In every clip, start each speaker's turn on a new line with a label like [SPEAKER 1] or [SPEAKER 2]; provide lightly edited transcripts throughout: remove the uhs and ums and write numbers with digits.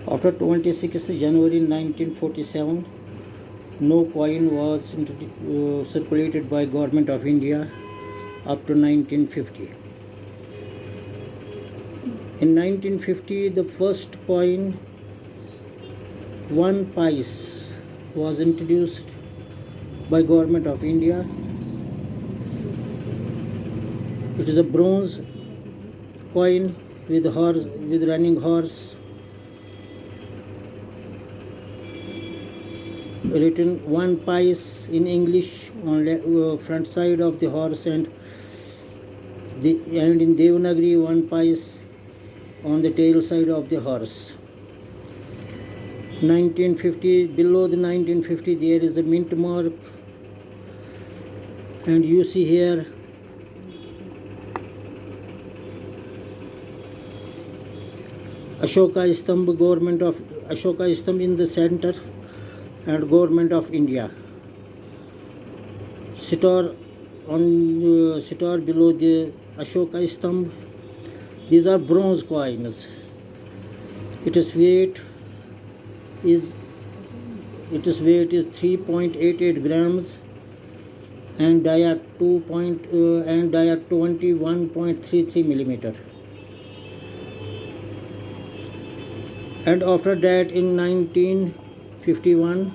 [SPEAKER 1] After 26th January 1947, no coin was circulated by Government of India up to 1950. In 1950, the first coin, 1 paise, was introduced by Government of India. It is a bronze coin with running horse, written 1 paise in English on front side of the horse, and in Devanagari 1 paise on the tail side of the horse. 1950, below the 1950 there is a mint mark, and you see here Ashoka Stambh in the center, and Government of India. Star below the Ashoka Stambh. These are bronze coins. Its weight is 3.88 grams and diameter 21.33 millimeter. And after that, in 1951,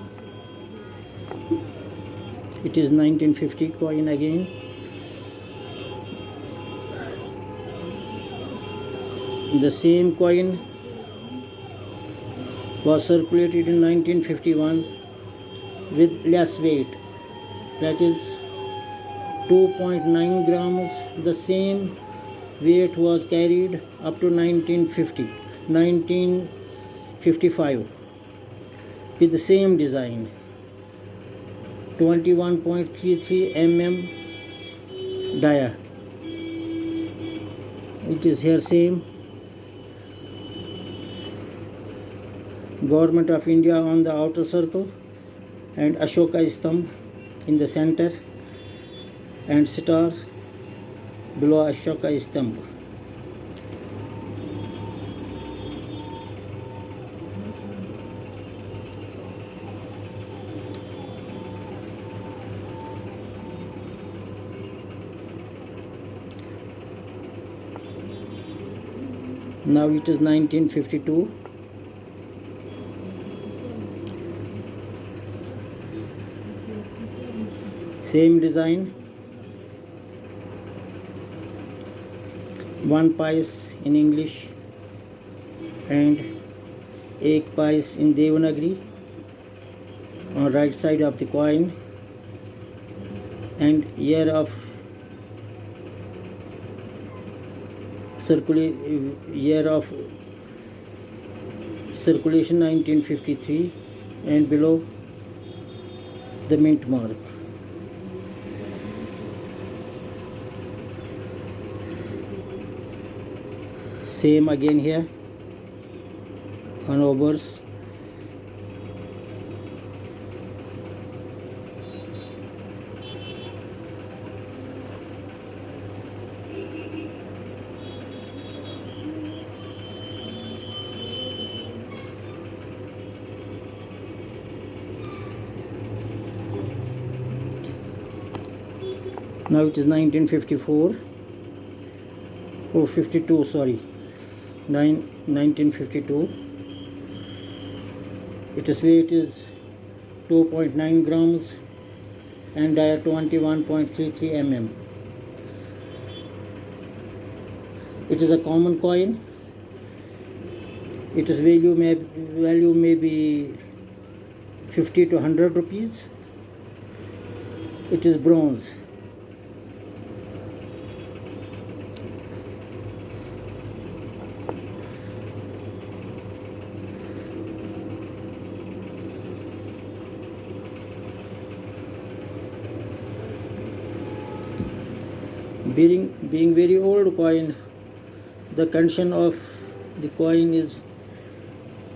[SPEAKER 1] it is 1950 coin again. The same coin was circulated in 1951 with less weight, that is 2.9 grams. The same weight was carried up to 1955 with the same design, 21.33 mm dia. It is here same. Government of India on the outer circle, and Ashoka Stambh in the center, and star below Ashoka Stambh. Now it is 1952. Same design, 1 paise in English and 1 paise in Devanagari on right side of the coin, and year of circulation 1953, and below the mint mark. Same again here on obverse. Now it is 1954. Oh, 52, sorry. 1952. Its weight is 2.9 grams and diameter 21.33 mm. It is a common coin. Its value may be 50 to 100 rupees. It is bronze. Being very old coin, the condition of the coin is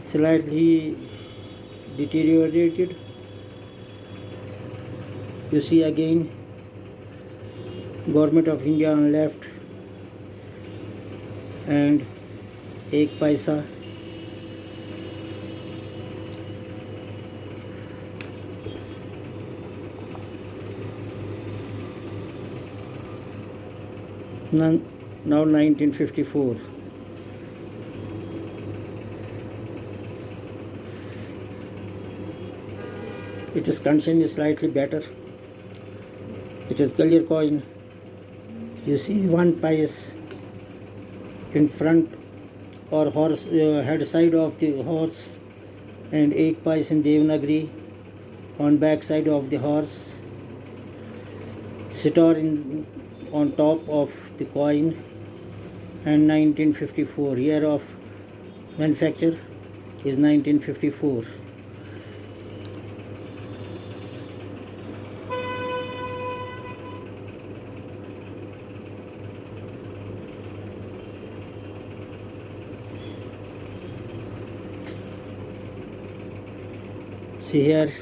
[SPEAKER 1] slightly deteriorated. You see again Government of India on left and 1 paisa Now 1954. Its condition is slightly better. It is clear coin. You see one piece in front or horse head side of the horse, and एक piece in Devanagari on back side of the horse. Star on top of the coin, and 1954. Year of manufacture is 1954. See here,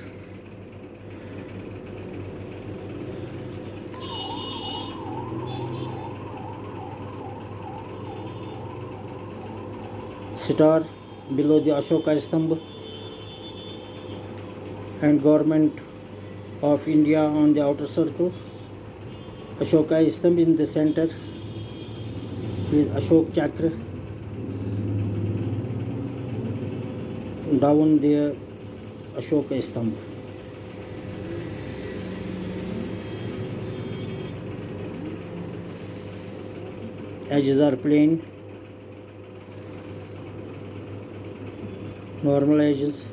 [SPEAKER 1] star below the Ashoka Stambha, and government of India on the outer circle. Ashoka Stambha in the center with Ashok Chakra. Down there, Ashoka Stambha. Edges are plain, normal edges.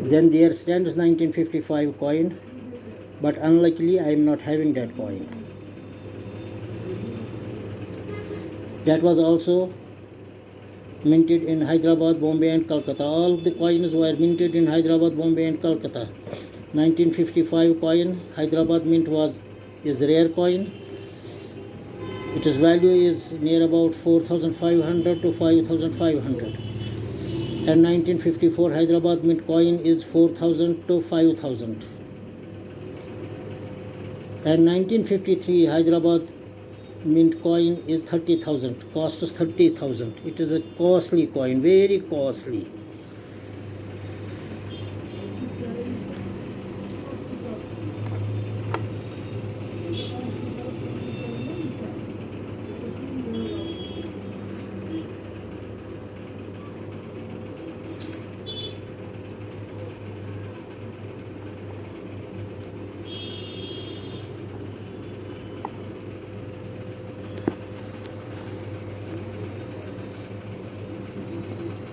[SPEAKER 1] Then there stands 1955 coin, but unluckily I am not having that coin. That was also minted in Hyderabad, Bombay and Calcutta. All the coins were minted in Hyderabad, Bombay and Calcutta. 1955 coin, Hyderabad mint is rare coin. Its value is near about 4,500 to 5,500. And 1954 Hyderabad mint coin is 4,000 to 5,000. And 1953 Hyderabad mint coin is 30,000. Cost is 30,000. It is a costly coin, very costly.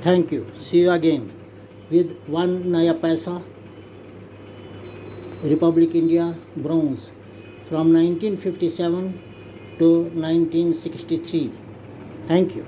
[SPEAKER 1] Thank you. See you again with one Naya Paisa, Republic India bronze from 1957 to 1963. Thank you.